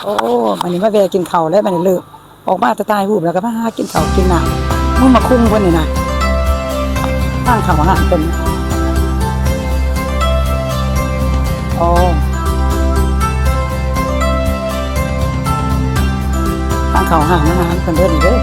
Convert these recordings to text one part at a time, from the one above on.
โอ้อันนี้มาแวะกินข้าวแล้วบัดนี้เลิกออกมาแต่ตายรูปแล้วก็มาหากินข้าวกินน้ำมึงมาคุ้มเพิ่นนี่นะทางเข้าอาหารเป็นอ๋อทางเข้าอาหารเพิ่นเด้อนี่เด้อ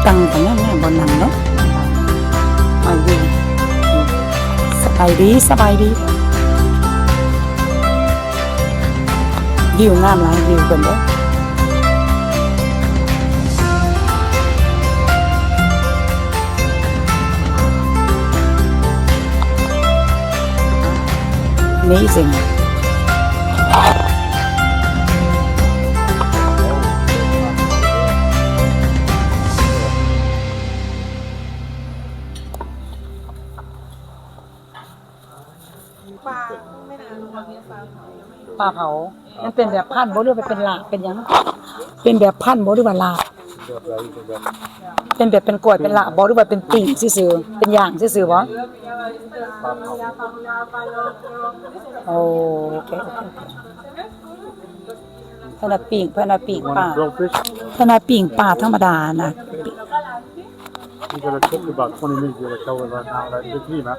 ตังกันแน่ๆบ่นั่งเนาะมาดีสบายดีวิวงามหลายวิวเพิ่นเด้อAmazingปลาเผามันเป็นแบบพันธุ์บ่หรือว่าเป็นลาบเป็นหยังเป็นแบบพันธุ์บ่หรือว่าลาบเป็นแบบเป็นกล้วยเป็นลาบบ่หรือว่าเป็นปิ้งซื่อๆเป็นย่างซื่อๆบ่โอเคพะนาปิ้งปลาพะนาปิ้งปลาธรรมดานะ You gotta cook about 20 minutes. You gotta cover right now. Like this meat, man.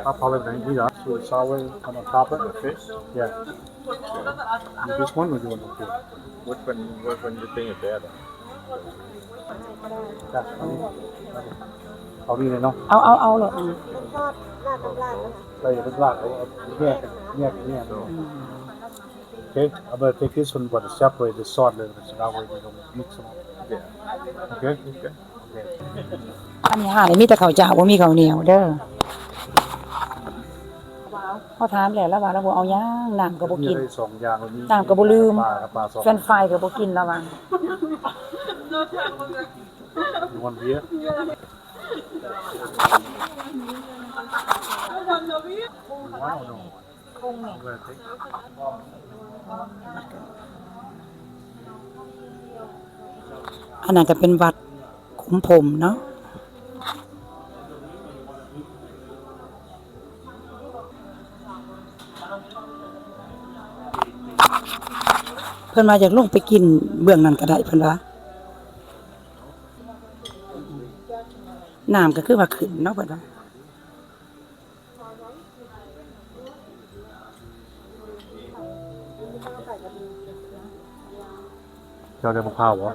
I'll probably bring it up. Sweet and sour on the top of the fish. Yeah. You just one or you want to do? Which one you think is better? That's funny. I'll eat it now. เอาเลย Like it's black. Yeah. Okay. I'm gonna take this one, but separate the salt a little bit so that way we don't mix them up. Yeah. Okay. อันนี้หาได้มีแต่ข้าวเจ้าบ่มีข้าวเหนียวเด้อพอถามแล้วว่าเราบ่เอาหยังน้ำก็บ่กิน 2 อย่างวันนี้ น้ำก็บ่ลืม ปลา2 เฟรนช์ฟรายก็บ่กินแล้วว่า You want beer? ว้าวno. อันนั้นก็เป็นวัดขุมพรหมเนาะเพิ่นว่าอยากลงไปกินเบื้องนั้นก็ได้เพิ่นว่าน้ำก็คือว่าขึ้นเนาะเพิ่นว่าเจ้าได้มะพร้าวเหรอ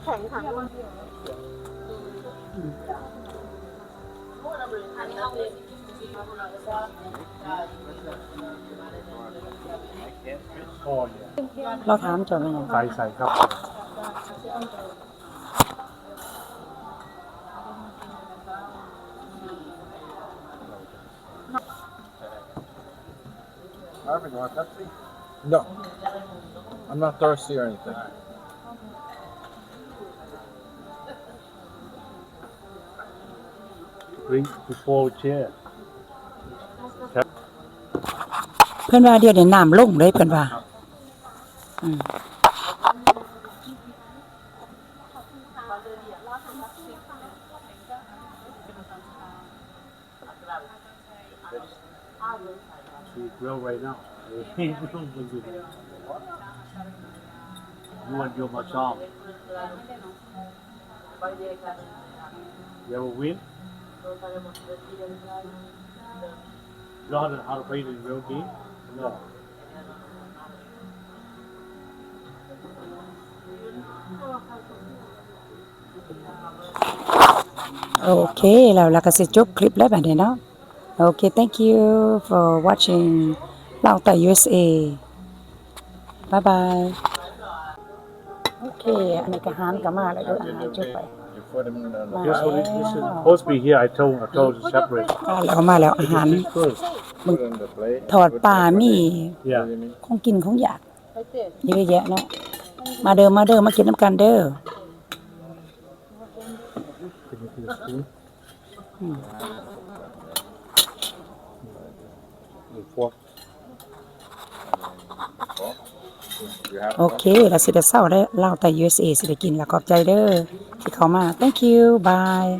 แข็งค่ะเราถามเจ้าว่าหยัง ใส่ครับ Marvin, you want Pepsi? No. I'm not thirsty or anything. Drink before chair. เพิ่นว่าเดี๋ยวนี้น้ำลงเลยเพิ่นว่าWe grill right now. You want your macham? You ever win? You know how to play the real game? No. โอเคแล้วก็สิจบคลิปแล้วบัดนี้เนาะOkay, thank you for watching เล่าแต่ USA. Bye bye. Okay, อันนี้ก็หารก็มาแล้วเด้ออาหารจบไป put them in the This one is supposed to be here. I told you separate. แล้วมาแล้วอาหาร First. put in the plate. ทอดปลามี Yeah. ของกินของอยากเยอะแยะเนาะมาเด้อมากินน้ำกันเด้อ Can you see the spoon? The fork. You have โอเคแล้วสิได้เช้าได้เล่าแต่ USA สิได้กินแล้วขอบใจเด้อที่เข้ามา thank you bye